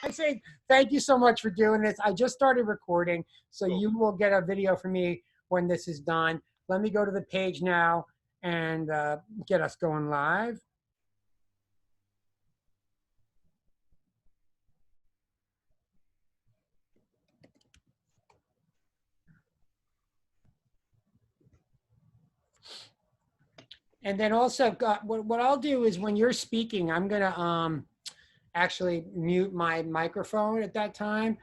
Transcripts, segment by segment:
I say thank you so much for doing this. I just started recording, so Cool. you will get a video from me when this is done. Let me go to the page now and get us going live. And then also, what I'll do is when you're speaking, I'm gonna actually mute my microphone at that time.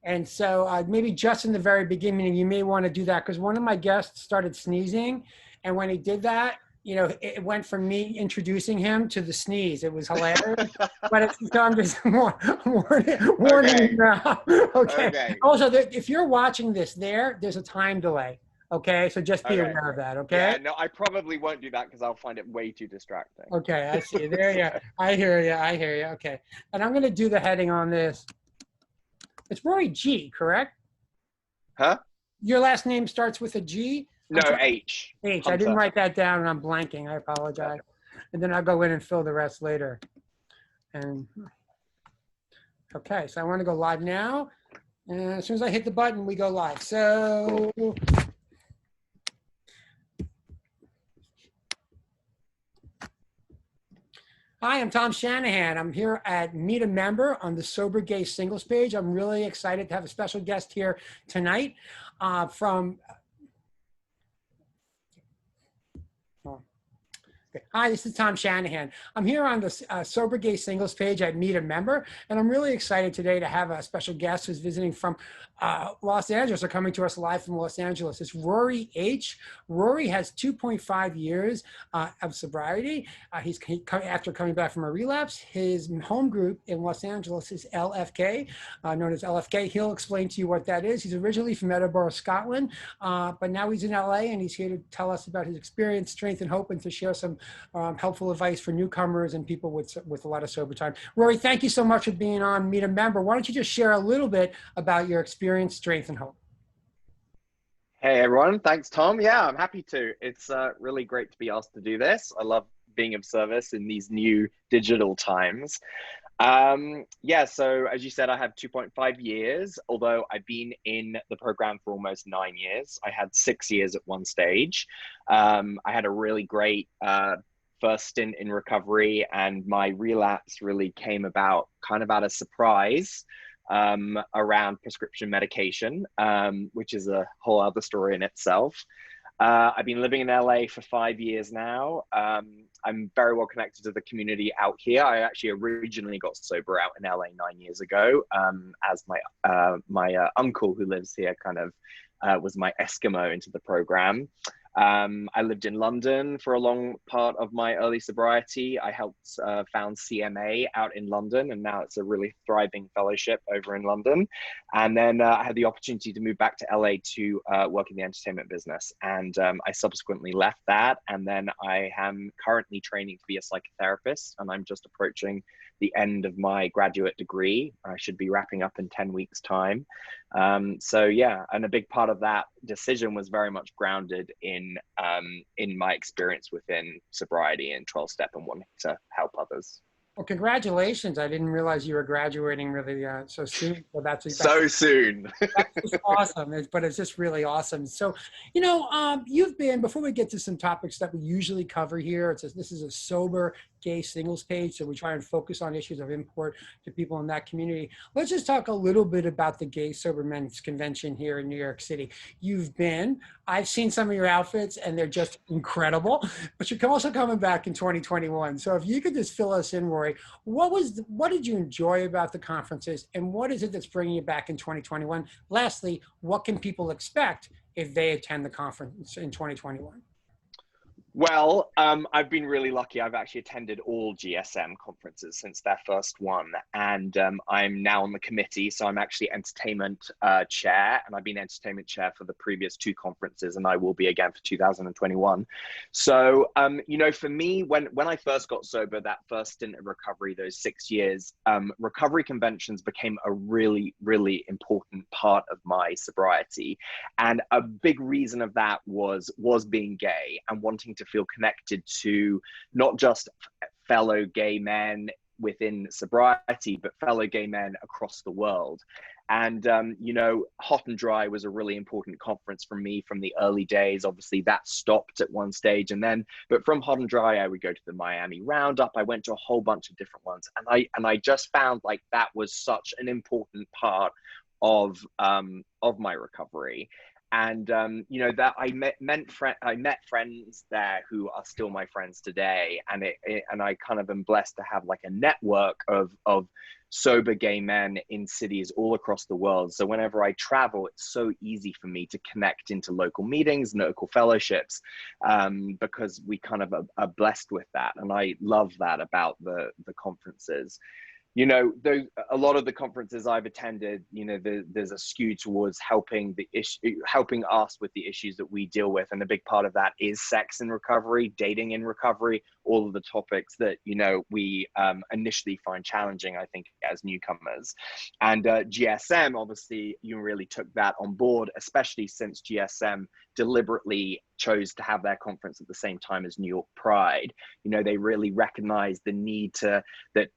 And so maybe just in the very beginning, you may want to do that because one of my guests started sneezing. And when he did that, you know, it went from me introducing him to the sneeze. It was hilarious. But it's, so I'm just warning you now. Okay. Okay. Also, if you're watching this there's a time delay. Okay. So just be Okay. aware of that. Okay. Yeah, no, I probably won't do that because I'll find it way too distracting. Okay. I see. There you go. I hear you. I hear you. Okay. And I'm going to do the heading on this. It's Rory G, correct? Huh? Your last name starts with a G? No, H. H. Hunter. I didn't write that down and I'm blanking. I apologize. And then I'll go in and fill the rest later. And okay, so I want to go live now. And as soon as I hit the button, we go live. So hi, I'm Tom Shanahan. I'm here at Meet a Member on the Sober Gay Singles page. I'm really excited to have a special guest here tonight from Hi, this is Tom Shanahan. I'm here on the Sober Gay Singles page at Meet a Member, and I'm really excited today to have a special guest who's visiting from Los Angeles, or coming to us live from Los Angeles. It's Rory H. Rory has 2.5 years of sobriety. After coming back from a relapse. His home group in Los Angeles is LFK, known as LFK. He'll explain to you what that is. He's originally from Edinburgh, Scotland, but now he's in LA, and he's here to tell us about his experience, strength, and hope, and to share some helpful advice for newcomers and people with a lot of sober time. Rory, thank you so much for being on Meet a Member. Why don't you just share a little bit about your experience, strength, and hope? Hey everyone, thanks Tom. Yeah, I'm happy to. It's really great to be asked to do this. I love being of service in these new digital times. Yeah, so as you said, I have 2.5 years, although I've been in the program for almost 9 years. I had 6 years at one stage. I had a really great first stint in recovery, and my relapse really came about kind of out of surprise around prescription medication, which is a whole other story in itself. I've been living in LA for 5 years now. I'm very well connected to the community out here. I actually originally got sober out in LA 9 years ago, as my uncle who lives here kind of was my Eskimo into the program. I lived in London for a long part of my early sobriety. I helped found CMA out in London, and now it's a really thriving fellowship over in London. And then I had the opportunity to move back to LA to work in the entertainment business. And I subsequently left that. And then I am currently training to be a psychotherapist, and I'm just approaching the end of my graduate degree. I should be wrapping up in 10 weeks time. So yeah, and a big part of that decision was very much grounded in my experience within sobriety and 12-step and wanting to help others. Well, congratulations. I didn't realize you were graduating really so soon. So that's so soon. That's just awesome, but it's just really awesome. So, you know, you've been, before we get to some topics that we usually cover here, this is a sober gay singles page, so we try and focus on issues of import to people in that community. Let's just talk a little bit about the Gay Sober Men's Convention here in New York City. I've seen some of your outfits and they're just incredible, but you're also coming back in 2021. So if you could just fill us in, Rory, what did you enjoy about the conferences, and what is it that's bringing you back in 2021? Lastly, what can people expect if they attend the conference in 2021? Well, I've been really lucky. I've actually attended all GSM conferences since their first one, and I'm now on the committee, so I'm actually entertainment chair, and I've been entertainment chair for the previous 2 conferences, and I will be again for 2021. So, you know, for me, when I first got sober, that first stint of recovery, those 6 years, recovery conventions became a really, really important part of my sobriety, and a big reason of that was being gay and wanting to feel connected to not just fellow gay men within sobriety, but fellow gay men across the world. And, you know, Hot and Dry was a really important conference for me from the early days. Obviously, that stopped at one stage. And then, but from Hot and Dry, I would go to the Miami Roundup. I went to a whole bunch of different ones. And I just found like that was such an important part of my recovery. And you know, that I met friends there who are still my friends today, and and I kind of am blessed to have like a network of sober gay men in cities all across the world. So whenever I travel, it's so easy for me to connect into local meetings, local fellowships, because we kind of are blessed with that, and I love that about the conferences. You know, a lot of the conferences I've attended, you know, there's a skew towards helping us with the issues that we deal with, and a big part of that is sex in recovery, dating in recovery, all of the topics that, you know, we initially find challenging, I think, as newcomers. And GSM, obviously, you really took that on board, especially since GSM deliberately chose to have their conference at the same time as New York Pride. You know, they really recognized the need to that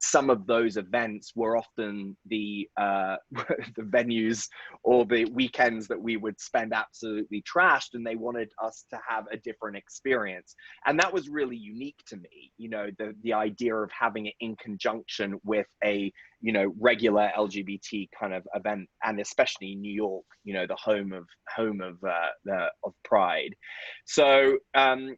some of those events were often the the venues or the weekends that we would spend absolutely trashed, and they wanted us to have a different experience. And that was really unique to me, you know, the idea of having it in conjunction with a, you know, regular LGBT kind of event, and especially New York, you know, the home of Pride. So,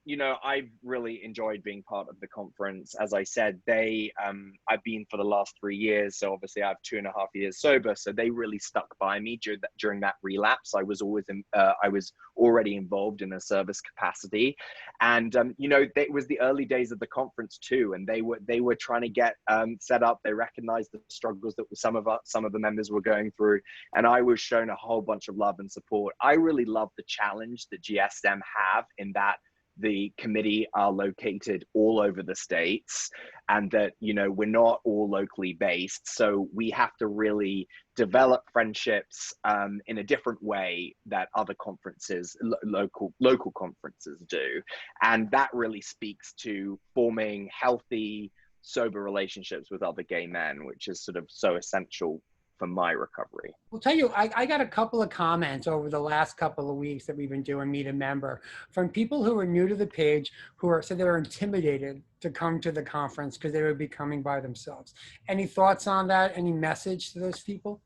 you know, I've really enjoyed being part of the conference. As I said, I've been for the last 3 years, so obviously I have 2.5 years sober. So they really stuck by me during that relapse. I was already involved in a service capacity, and you know, it was the early days of the conference too, and they were trying to get set up. They recognized the struggles that some of the members were going through, and I was shown a whole bunch of love and support. I really love the challenge that GSM have in that the committee are located all over the states, and that, you know, we're not all locally based, so we have to really develop friendships in a different way that other conferences, local conferences do. And that really speaks to forming healthy, sober relationships with other gay men, which is sort of so essential for my recovery. I'll tell you, I got a couple of comments over the last couple of weeks that we've been doing Meet a Member from people who are new to the page, who said they were intimidated to come to the conference because they would be coming by themselves. Any thoughts on that? Any message to those people?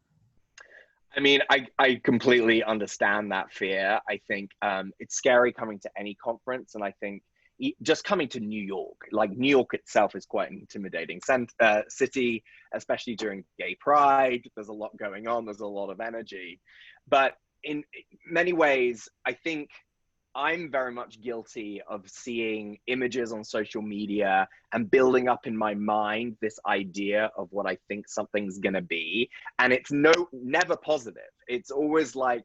I mean, I completely understand that fear. I think it's scary coming to any conference, and I think just coming to New York, like New York itself is quite an intimidating city, especially during gay pride. There's a lot going on, there's a lot of energy. But in many ways, I think I'm very much guilty of seeing images on social media and building up in my mind this idea of what I think something's gonna be. And it's never positive. It's always like,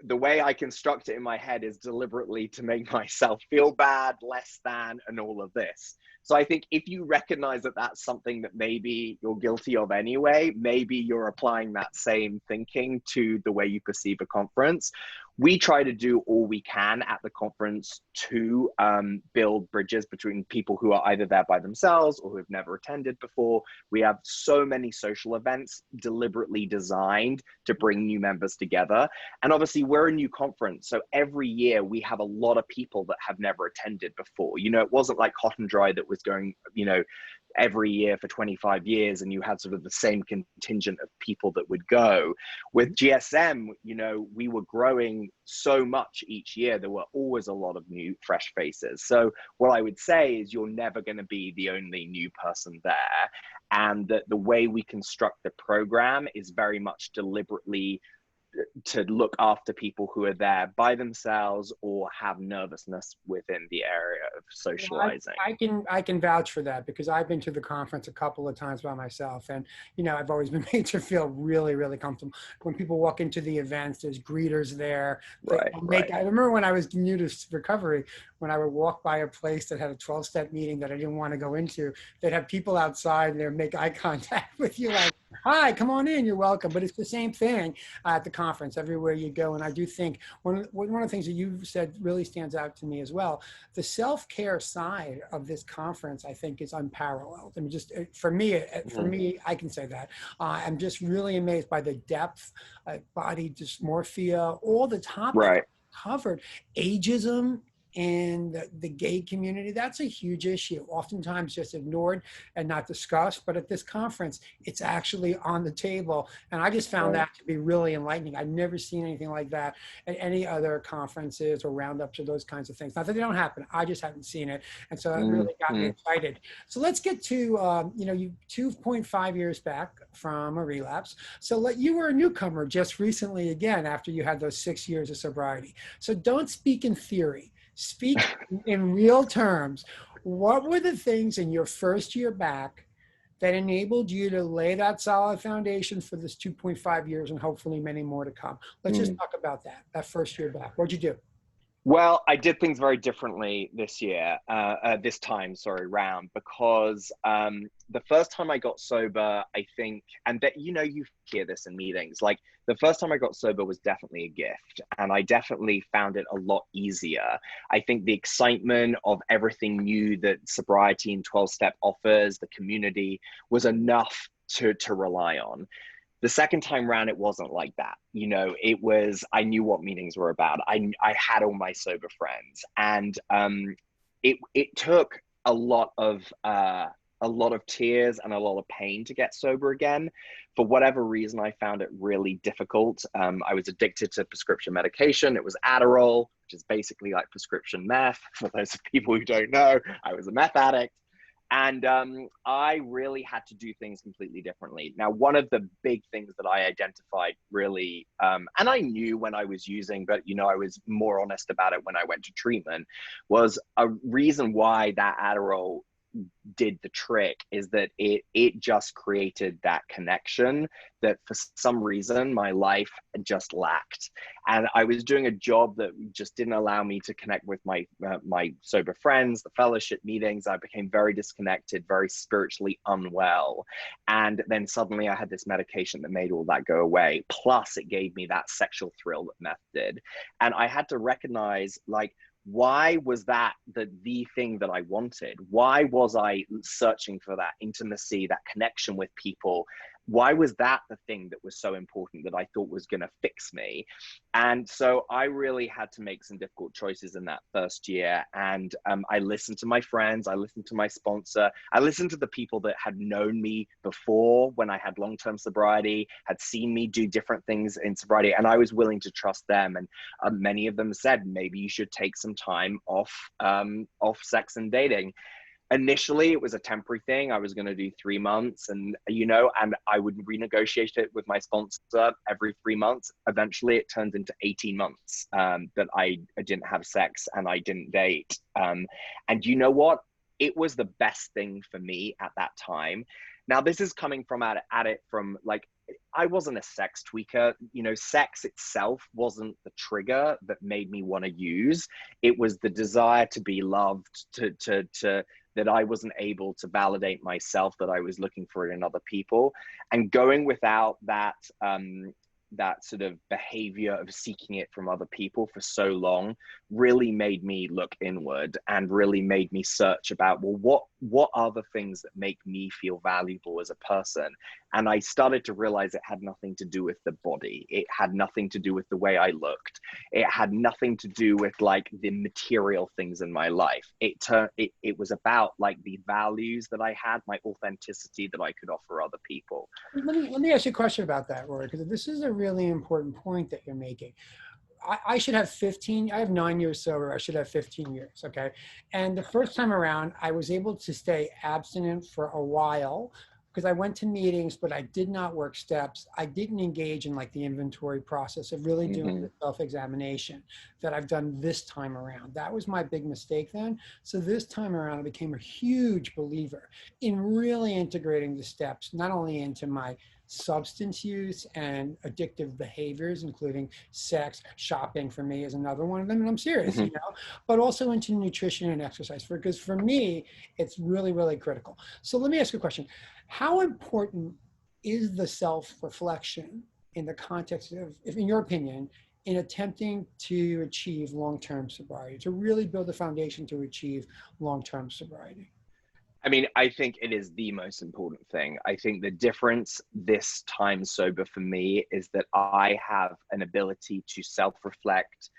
the way I construct it in my head is deliberately to make myself feel bad, less than, and all of this. So I think if you recognize that that's something that maybe you're guilty of anyway, maybe you're applying that same thinking to the way you perceive a conference. We try to do all we can at the conference to build bridges between people who are either there by themselves or who have never attended before. We have so many social events deliberately designed to bring new members together. And obviously we're a new conference, so every year we have a lot of people that have never attended before. You know, it wasn't like Hot and Dry that was going, you know, every year for 25 years and you had sort of the same contingent of people that would go. With GSM, you know, we were growing so much each year. There were always a lot of new, fresh faces. So what I would say is you're never going to be the only new person there. And that the way we construct the program is very much deliberately to look after people who are there by themselves or have nervousness within the area of socializing. I can vouch for that because I've been to the conference a couple of times by myself, and you know, I've always been made to feel really, really comfortable. When people walk into the events, there's greeters there. Right. I remember when I was new to recovery, when I would walk by a place that had a 12-step meeting that I didn't want to go into, they'd have people outside and they'd make eye contact with you like, hi, come on in, you're welcome. But it's the same thing at the conference. conference, everywhere you go. And I do think one of the things that you've said really stands out to me as well. The self-care side of this conference, I think, is unparalleled. I mean, just for me, I can say that. I'm just really amazed by the depth, body dysmorphia, all the topics Right. covered, ageism in the gay community. That's a huge issue, oftentimes just ignored and not discussed. But at this conference, it's actually on the table. And I just found Right. that to be really enlightening. I've never seen anything like that at any other conferences or roundups or those kinds of things. Not that they don't happen, I just haven't seen it. And so that really got me Mm-hmm. excited. So let's get to, you 2.5 years back from a relapse. So you were a newcomer just recently again after you had those 6 years of sobriety. So don't speak in theory. Speak in real terms. What were the things in your first year back that enabled you to lay that solid foundation for this 2.5 years and hopefully many more to come? Let's just talk about that first year back. What'd you do? Well, I did things very differently this year, this time, sorry, round, because the first time I got sober, I think, and that, you hear this in meetings, like the first time I got sober was definitely a gift, and I definitely found it a lot easier. I think the excitement of everything new that sobriety and 12-step offers, the community, was enough to rely on. The second time round, it wasn't like that. It was, I knew what meetings were about. I had all my sober friends, and it took a lot of tears and a lot of pain to get sober again. For whatever reason, I found it really difficult. I was addicted to prescription medication. It was Adderall, which is basically like prescription meth. For those people who don't know, I was a meth addict. And I really had to do things completely differently. Now, one of the big things that I identified really, and I knew when I was using, but I was more honest about it when I went to treatment, was a reason why that Adderall did the trick is that it just created that connection that for some reason my life just lacked, and I was doing a job that just didn't allow me to connect with my sober friends, the fellowship meetings. I became very disconnected, very spiritually unwell, and then suddenly I had this medication that made all that go away, plus it gave me that sexual thrill that meth did. And I had to recognize, like, why was that the thing that I wanted? Why was I searching for that intimacy, that connection with people? Why was that the thing that was so important that I thought was going to fix me? And so I really had to make some difficult choices in that first year. And I listened to my friends, I listened to my sponsor, I listened to the people that had known me before when I had long-term sobriety, had seen me do different things in sobriety, and I was willing to trust them. And many of them said, maybe you should take some time off sex and dating. Initially, it was a temporary thing. I was going to do 3 months, and I would renegotiate it with my sponsor every 3 months. Eventually, it turned into 18 months that I didn't have sex and I didn't date. And you know what? It was the best thing for me at that time. Now, this is coming from at it from, like, I wasn't a sex tweaker. Sex itself wasn't the trigger that made me want to use. It was the desire to be loved, to that I wasn't able to validate myself, that I was looking for it in other people. And going without that, that sort of behavior of seeking it from other people for so long really made me look inward and really made me search about, well, what are the things that make me feel valuable as a person? And I started to realize it had nothing to do with the body. It had nothing to do with the way I looked. It had nothing to do with, like, the material things in my life. It was about, like, the values that I had, my authenticity that I could offer other people. Let me ask you a question about that, Rory, because this is a really important point that you're making. I should have 15, I have 9 years sober, I should have 15 years, okay? And the first time around, I was able to stay abstinent for a while because I went to meetings, but I did not work steps. I didn't engage in, like, the inventory process of really doing the self-examination that I've done this time around. That was my big mistake then. So this time around, I became a huge believer in really integrating the steps, not only into my substance use and addictive behaviors, including sex, shopping for me is another one of them, and I'm serious, but also into nutrition and exercise, because for me, it's really, really critical. So let me ask you a question. How important is the self-reflection in the context of, if in your opinion, in attempting to achieve long-term sobriety, to really build a foundation to achieve long-term sobriety? I mean, I think it is the most important thing. I think the difference this time sober for me is that I have an ability to self-reflect,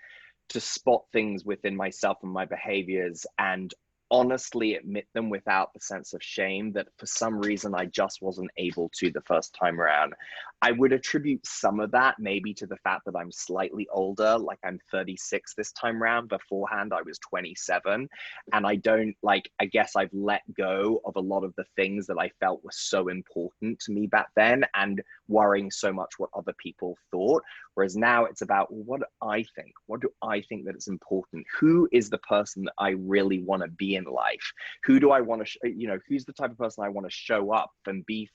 to spot things within myself and my behaviors, and honestly admit them without the sense of shame that for some reason I just wasn't able to the first time around. I would attribute some of that maybe to the fact that I'm slightly older, like I'm 36 this time around. Beforehand, I was 27. And I don't like, I guess I've let go of a lot of the things that I felt were so important to me back then and worrying so much what other people thought. Whereas now it's about, well, what do I think? What do I think that is important? Who is the person that I really want to be in life? Who do I want to, who's the type of person I want to show up and be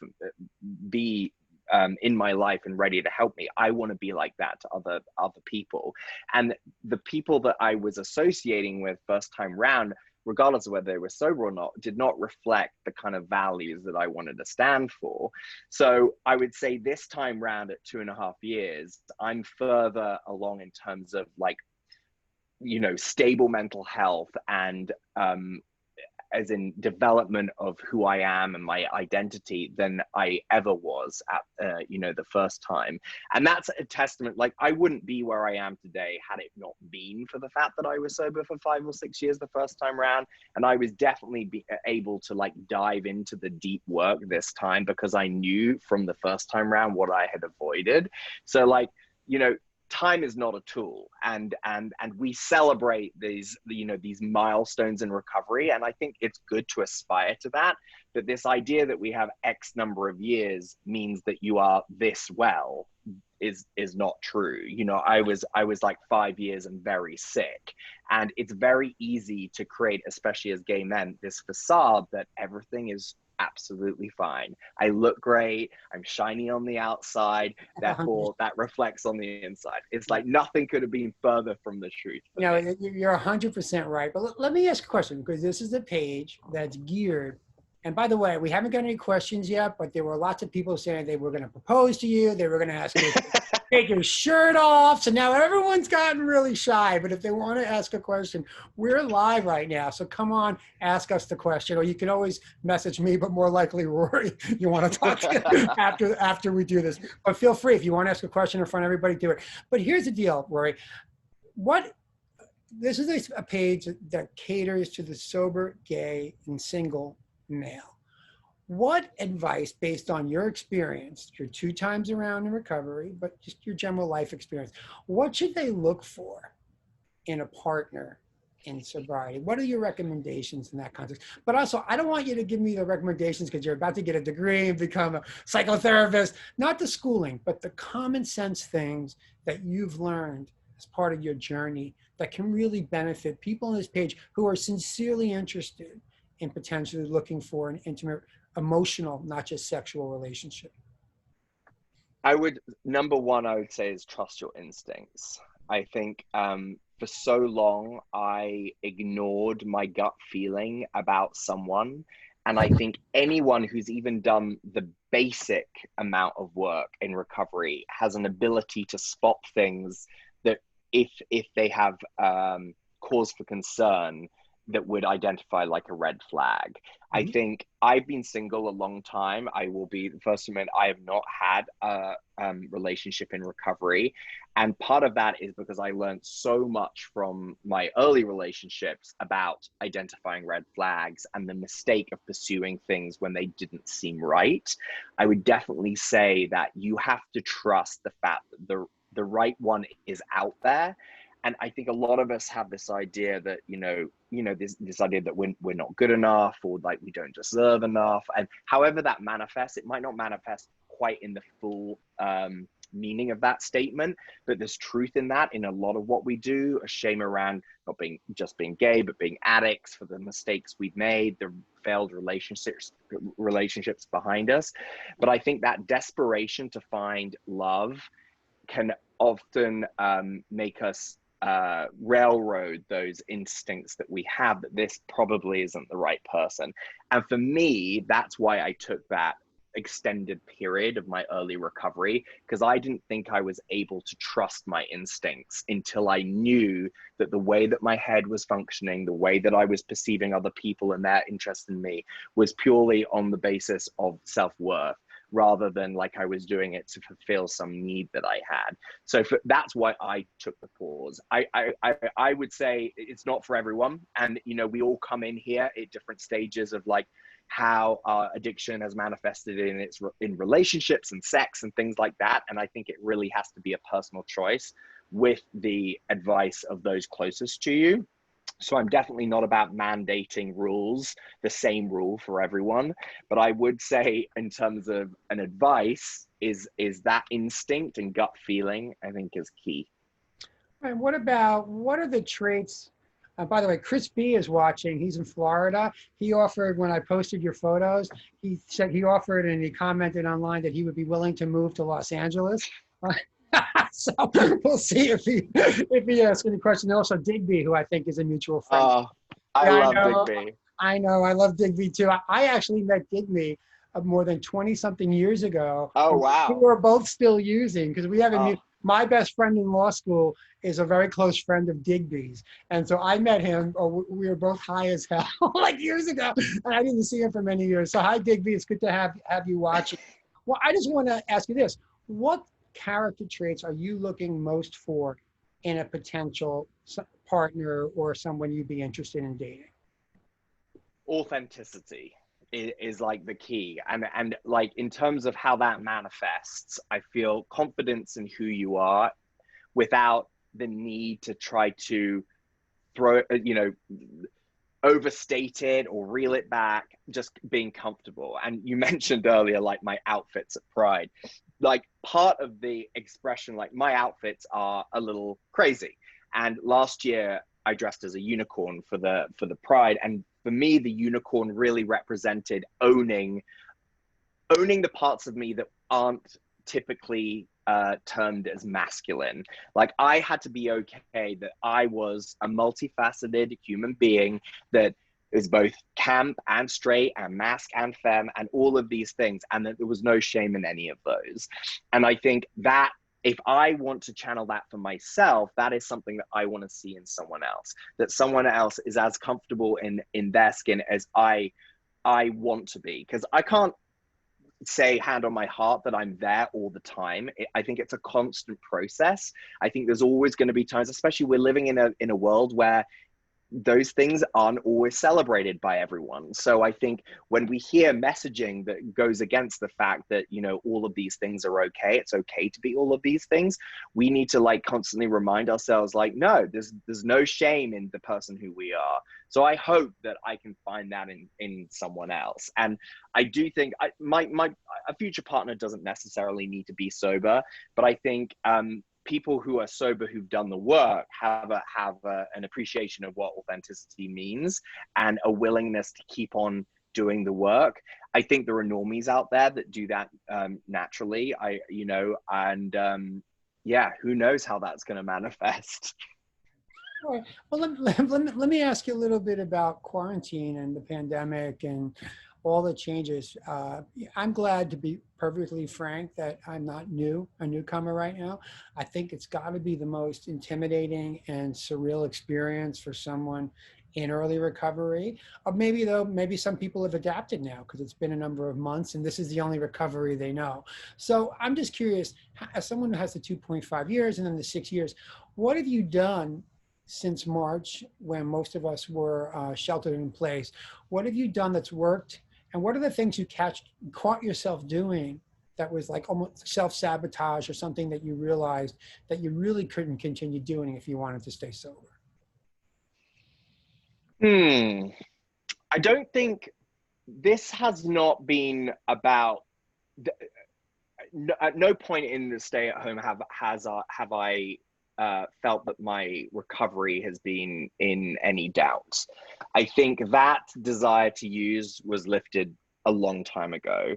in my life and ready to help me? I want to be like that to other people. And the people that I was associating with first time round, regardless of whether they were sober or not, did not reflect the kind of values that I wanted to stand for. So I would say this time round at 2.5 years, I'm further along in terms of like, stable mental health and as in development of who I am and my identity than I ever was at, the first time. And that's a testament. Like, I wouldn't be where I am today had it not been for the fact that I was sober for 5 or 6 years the first time around. And I was definitely able to like dive into the deep work this time because I knew from the first time around what I had avoided. So like, time is not a tool, and we celebrate these milestones in recovery, and I think it's good to aspire to that. But this idea that we have X number of years means that you are this well is not true. I was like 5 years and very sick, and it's very easy to create, especially as gay men, this facade that everything is absolutely fine. I look great. I'm shiny on the outside. Therefore, that reflects on the inside. It's like nothing could have been further from the truth. You're 100% right. But let me ask a question, because this is a page that's geared. And by the way, we haven't got any questions yet, but there were lots of people saying they were going to propose to you. They were going to ask you to take your shirt off. So now everyone's gotten really shy. But if they want to ask a question, we're live right now. So come on, ask us the question. Or you can always message me, but more likely Rory, you want to talk to after we do this. But feel free, if you want to ask a question in front of everybody, do it. But here's the deal, Rory. This is a page that caters to the sober, gay, and single male. What advice, based on your experience, your 2 times around in recovery, but just your general life experience, what should they look for in a partner in sobriety? What are your recommendations in that context? But also, I don't want you to give me the recommendations because you're about to get a degree and become a psychotherapist, not the schooling, but the common sense things that you've learned as part of your journey that can really benefit people on this page who are sincerely interested in potentially looking for an intimate, emotional, not just sexual relationship. Number one, I would say is trust your instincts. I think for so long, I ignored my gut feeling about someone. And I think anyone who's even done the basic amount of work in recovery has an ability to spot things that if they have cause for concern, that would identify like a red flag. Mm-hmm. I think I've been single a long time. I will be the first to admit I have not had a relationship in recovery. And part of that is because I learned so much from my early relationships about identifying red flags and the mistake of pursuing things when they didn't seem right. I would definitely say that you have to trust the fact that the right one is out there. And I think a lot of us have this idea that, this idea that we're not good enough, or like we don't deserve enough. And however that manifests, it might not manifest quite in the full meaning of that statement, but there's truth in that in a lot of what we do. A shame around not being gay, but being addicts for the mistakes we've made, the failed relationships behind us. But I think that desperation to find love can often make us railroad those instincts that we have, that this probably isn't the right person. And for me, that's why I took that extended period of my early recovery, because I didn't think I was able to trust my instincts until I knew that the way that my head was functioning, the way that I was perceiving other people and their interest in me, was purely on the basis of self-worth, rather than like I was doing it to fulfill some need that I had. So that's why I took the pause. I would say it's not for everyone, and we all come in here at different stages of like how our addiction has manifested in relationships and sex and things like that. And I think it really has to be a personal choice with the advice of those closest to you. So I'm definitely not about mandating rules, the same rule for everyone. But I would say, in terms of an advice, is that instinct and gut feeling, I think, is key. And what are the traits? By the way, Chris B is watching. He's in Florida. He offered, when I posted your photos, he said he offered and he commented online that he would be willing to move to Los Angeles. So we'll see if he asks any questions. And also Digby, who I think is a mutual friend. Oh, I Yeah, love Digby. I know. I love Digby too. I actually met Digby more than 20 something years ago. Oh, We wow. were both still using, because we have Oh, my best friend in law school is a very close friend of Digby's. And so I met him, we were both high as hell like years ago. And I didn't see him for many years. So hi, Digby. It's good to have you watching. Well, I just want to ask you this. What character traits are you looking most for in a potential partner or someone you'd be interested in dating? authenticity is like the key, and like in terms of how that manifests, I feel confidence in who you are without the need to try to throw overstate it or reel it back, just being comfortable. And you mentioned earlier like my outfits at Pride, like part of the expression, like my outfits are a little crazy. And last year I dressed as a unicorn for the Pride, and for me the unicorn really represented owning the parts of me that aren't typically termed as masculine. Like I had to be okay that I was a multifaceted human being that is both camp and straight and mask and femme and all of these things, and that there was no shame in any of those. And I think that if I want to channel that for myself, that is something that I want to see in someone else, that someone else is as comfortable in their skin as I want to be. Because I can't say hand on my heart that I'm there all the time. I think it's a constant process. I think there's always going to be times, especially we're living in a world where those things aren't always celebrated by everyone. So I think when we hear messaging that goes against the fact that, all of these things are okay, it's okay to be all of these things, we need to like constantly remind ourselves like, no, there's no shame in the person who we are. So I hope that I can find that in someone else. And I do think a future partner doesn't necessarily need to be sober, but I think people who are sober who've done the work have an appreciation of what authenticity means and a willingness to keep on doing the work. I think there are normies out there that do that naturally. Who knows how that's going to manifest. All right. Well, let me ask you a little bit about quarantine and the pandemic and all the changes. I'm glad, to be perfectly frank, that I'm not a newcomer right now. I think it's got to be the most intimidating and surreal experience for someone in early recovery. Or maybe some people have adapted now because it's been a number of months and this is the only recovery they know. So I'm just curious, as someone who has the 2.5 years and then the 6 years, what have you done since March, when most of us were sheltered in place? What have you done that's worked? And what are the things you caught yourself doing that was like almost self-sabotage, or something that you realized that you really couldn't continue doing if you wanted to stay sober? I don't think this has not been about. At no point in the stay at home have I felt that my recovery has been in any doubt. I think that desire to use was lifted a long time ago.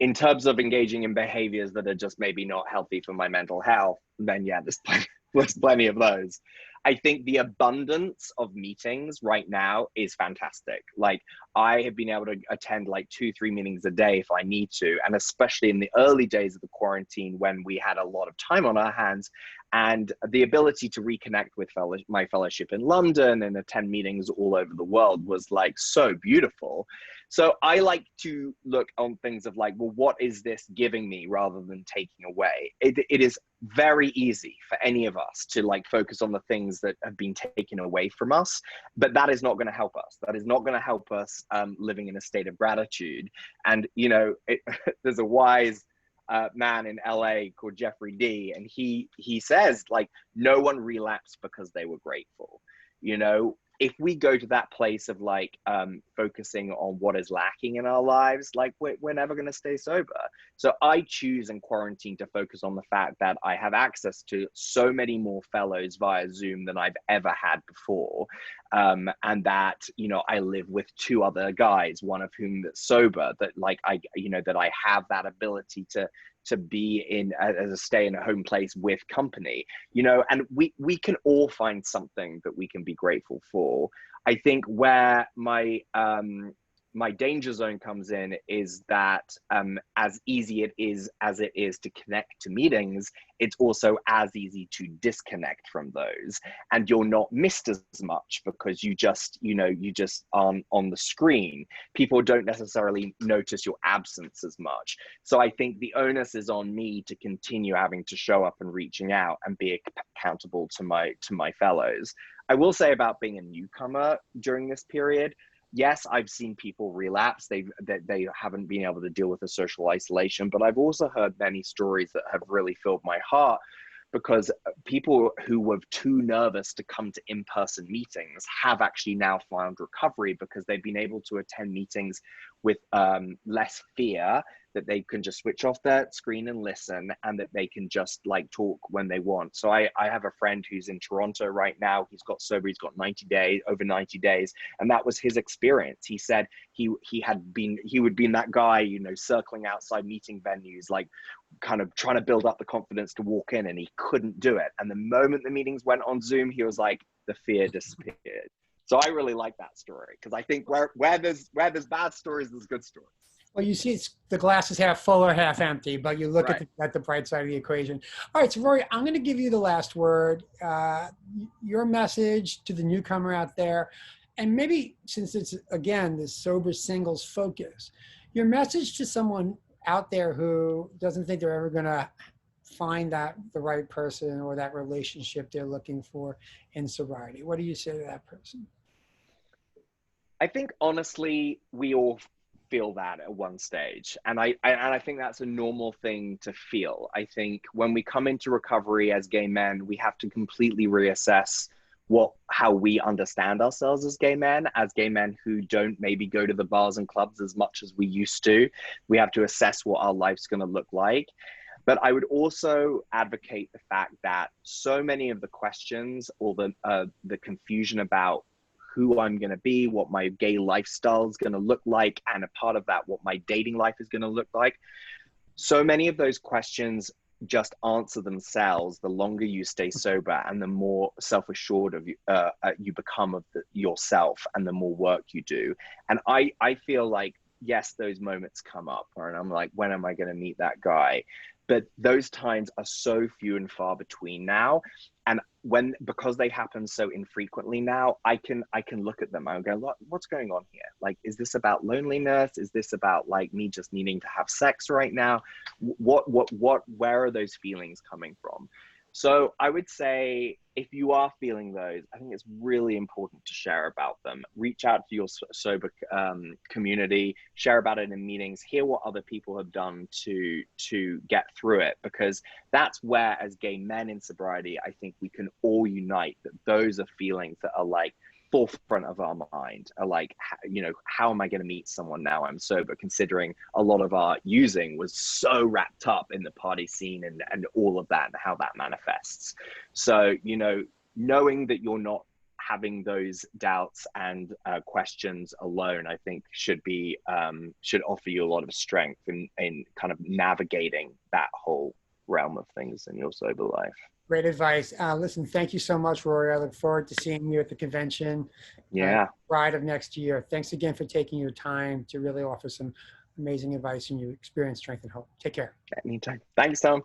In terms of engaging in behaviors that are just maybe not healthy for my mental health, then yeah, there's plenty of those. I think the abundance of meetings right now is fantastic. Like, I have been able to attend like 2, 3 meetings a day if I need to. And especially in the early days of the quarantine when we had a lot of time on our hands, and the ability to reconnect with my fellowship in London and attend meetings all over the world was like so beautiful. So I like to look on things of like, well, what is this giving me rather than taking away? It is very easy for any of us to like focus on the things that have been taken away from us, but that is not going to help us. That is not going to help us living in a state of gratitude. And, you know, there's a wise man in LA called Jeffrey D, and he says like, no one relapsed because they were grateful. You know, if we go to that place of like focusing on what is lacking in our lives, like we're never going to stay sober. So I choose in quarantine to focus on the fact that I have access to so many more fellows via Zoom than I've ever had before. And that, you know, I live with 2 other guys, one of whom that's sober, that like that I have that ability to be in as a stay-at-home place with company, you know, and we can all find something that we can be grateful for. I think where my danger zone comes in is that as easy as it is to connect to meetings, it's also as easy to disconnect from those, and you're not missed as much because you just on the screen. People don't necessarily notice your absence as much. So I think the onus is on me to continue having to show up and reaching out and be accountable to my fellows. I will say about being a newcomer during this period, yes, I've seen people relapse. They haven't been able to deal with the social isolation, but I've also heard many stories that have really filled my heart, because people who were too nervous to come to in-person meetings have actually now found recovery because they've been able to attend meetings with less fear, that they can just switch off their screen and listen, and that they can just like talk when they want. So I have a friend who's in Toronto right now. He's got sober, he's got over 90 days. And that was his experience. He said he would be that guy, you know, circling outside meeting venues, like kind of trying to build up the confidence to walk in, and he couldn't do it. And the moment the meetings went on Zoom, he was like, the fear disappeared. So I really like that story, because I think where there's bad stories, there's good stories. Well, you see, it's the glass is half full or half empty, but you look Right. at the bright side of the equation. All right, so Rory, I'm going to give you the last word. Your message to the newcomer out there, and maybe since it's again this sober singles focus, your message to someone out there who doesn't think they're ever going to find the right person or that relationship they're looking for in sobriety. What do you say to that person? I think honestly, we all feel that at one stage, and I think that's a normal thing to feel. I think when we come into recovery as gay men, we have to completely reassess how we understand ourselves as gay men who don't maybe go to the bars and clubs as much as we used to. We have to assess what our life's going to look like. But I would also advocate the fact that so many of the questions or the confusion about who I'm going to be, what my gay lifestyle is going to look like, and a part of that, what my dating life is going to look like. So many of those questions just answer themselves the longer you stay sober, and the more self-assured of you become of yourself, and the more work you do. And I feel like, yes, those moments come up, and I'm like, when am I going to meet that guy? But those times are so few and far between now. And because they happen so infrequently now, I can look at them and go, what's going on here? Like, is this about loneliness? Is this about like me just needing to have sex right now? Where are those feelings coming from? So I would say, if you are feeling those, I think it's really important to share about them. Reach out to your sober community, share about it in meetings, hear what other people have done to get through it, because that's where, as gay men in sobriety, I think we can all unite that those are feelings that are like forefront of our mind, are like, you know, how am I going to meet someone now I'm sober, considering a lot of our using was so wrapped up in the party scene and all of that, and how that manifests. So, you know, knowing that you're not having those doubts and questions alone, I think should offer you a lot of strength in kind of navigating that whole realm of things in your sober life. Great advice. Listen, thank you so much, Rory. I look forward to seeing you at the convention, Yeah, Pride of next year. Thanks again for taking your time to really offer some amazing advice and your experience, strength, and hope. Take care. anytime. Thanks, Tom.